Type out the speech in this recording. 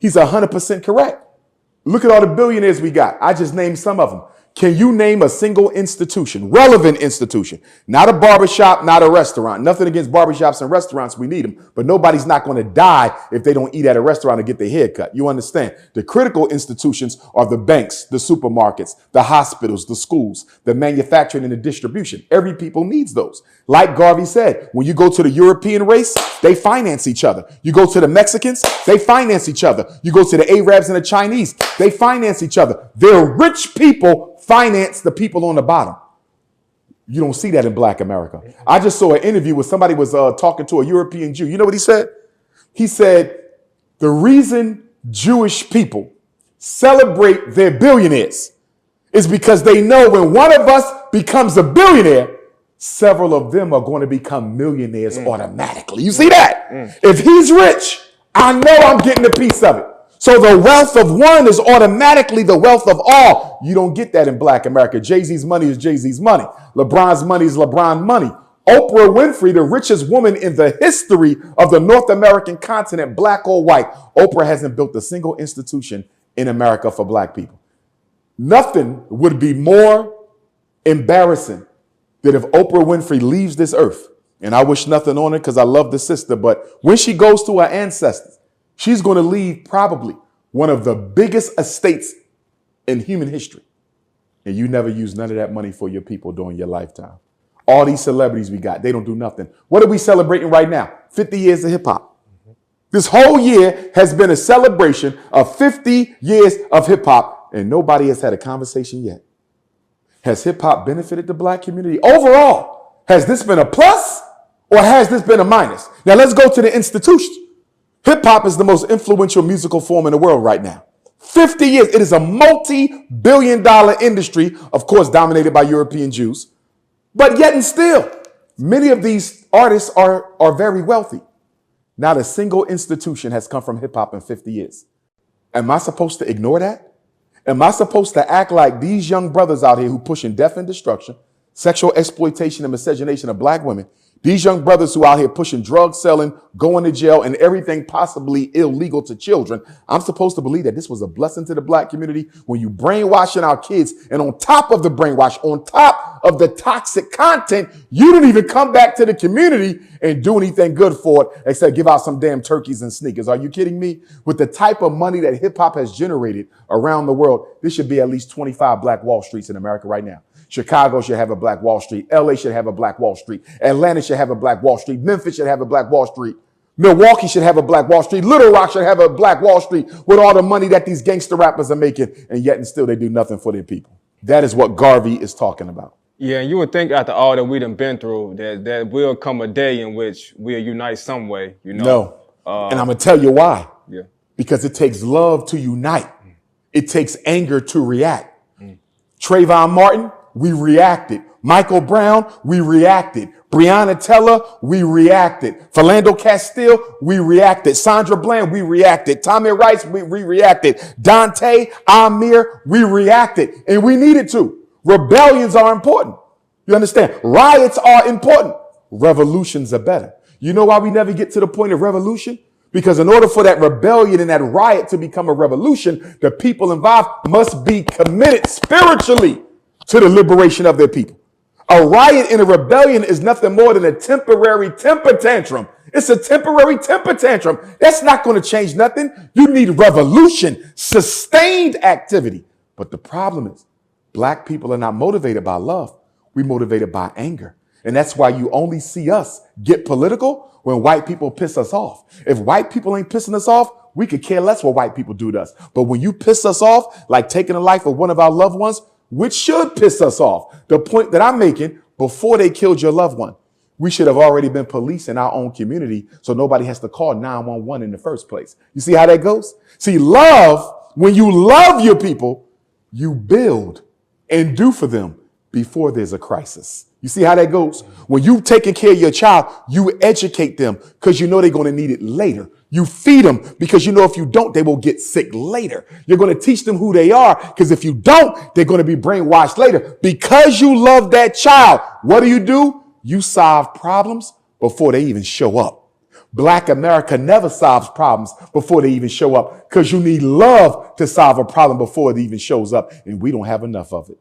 He's 100% correct. Look at all the billionaires we got. I just named some of them. Can you name a single institution, relevant institution? Not a barbershop, not a restaurant. Nothing against barbershops and restaurants. We need them. But nobody's not going to die if they don't eat at a restaurant or get their hair cut. You understand? The critical institutions are the banks, the supermarkets, the hospitals, the schools, the manufacturing and the distribution. Every people needs those. Like Garvey said, when you go to the European race, they finance each other. You go to the Mexicans, they finance each other. You go to the Arabs and the Chinese, they finance each other. They're rich people finance the people on the bottom. You don't see that in Black America. I just saw an interview where somebody was talking to a European Jew. You know what he said? He said, the reason Jewish people celebrate their billionaires is because they know when one of us becomes a billionaire, several of them are going to become millionaires automatically. You see that? If he's rich, I know I'm getting a piece of it. So the wealth of one is automatically the wealth of all. You don't get that in Black America. Jay-Z's money is Jay-Z's money. LeBron's money is LeBron money. Oprah Winfrey, the richest woman in the history of the North American continent, Black or white, Oprah hasn't built a single institution in America for Black people. Nothing would be more embarrassing than if Oprah Winfrey leaves this earth. And I wish nothing on her because I love the sister. But when she goes to her ancestors, she's going to leave probably one of the biggest estates in human history. And you never use none of that money for your people during your lifetime. All these celebrities we got, they don't do nothing. What are we celebrating right now? 50 years of hip hop. This whole year has been a celebration of 50 years of hip hop, and nobody has had a conversation yet. Has hip hop benefited the Black community? Overall, has this been a plus or has this been a minus? Now let's go to the institutions. Hip hop is the most influential musical form in the world right now. 50 years. It is a multi-billion-dollar industry, of course, dominated by European Jews. But yet and still, many of these artists are very wealthy. Not a single institution has come from hip hop in 50 years. Am I supposed to ignore that? Am I supposed to act like these young brothers out here who pushing death and destruction, sexual exploitation and miscegenation of Black women, these young brothers who out here pushing drug selling, going to jail, and everything possibly illegal to children, I'm supposed to believe that this was a blessing to the Black community when you brainwashing our kids, and on top of the brainwash, on top of the toxic content, you didn't even come back to the community and do anything good for it except give out some damn turkeys and sneakers. Are you kidding me? With the type of money that hip hop has generated around the world, there should be at least 25 Black Wall Streets in America right now. Chicago should have a Black Wall Street. LA should have a Black Wall Street. Atlanta should have a Black Wall Street. Memphis should have a Black Wall Street. Milwaukee should have a Black Wall Street. Little Rock should have a Black Wall Street with all the money that these gangster rappers are making, and yet and still they do nothing for their people. That is what Garvey is talking about. Yeah, and you would think after all that we done been through that will come a day in which we'll unite some way, you know. No, and I'm going to tell you why. Yeah. Because it takes love to unite. It takes anger to react. Trayvon Martin, we reacted. Michael Brown, we reacted. Breonna Taylor, we reacted. Philando Castile, we reacted. Sandra Bland, we reacted. Tommy Rice, we reacted. Dante, Amir, we reacted. And we needed to. Rebellions are important. You understand? Riots are important. Revolutions are better. You know why we never get to the point of revolution? Because in order for that rebellion and that riot to become a revolution, the people involved must be committed spiritually to the liberation of their people. A riot and a rebellion is nothing more than a temporary temper tantrum. It's a temporary temper tantrum. That's not going to change nothing. You need revolution, sustained activity. But the problem is, Black people are not motivated by love. We're motivated by anger. And that's why you only see us get political when white people piss us off. If white people ain't pissing us off, we could care less what white people do to us. But when you piss us off, like taking the life of one of our loved ones, which should piss us off. The point that I'm making, before they killed your loved one, we should have already been police in our own community so nobody has to call 911 in the first place. You see how that goes? See, love, when you love your people, you build and do for them before there's a crisis. You see how that goes? When you taking care of your child, you educate them because you know they're going to need it later. You feed them because you know if you don't, they will get sick later. You're going to teach them who they are because if you don't, they're going to be brainwashed later. Because you love that child, what do? You solve problems before they even show up. Black America never solves problems before they even show up, because you need love to solve a problem before it even shows up, and we don't have enough of it.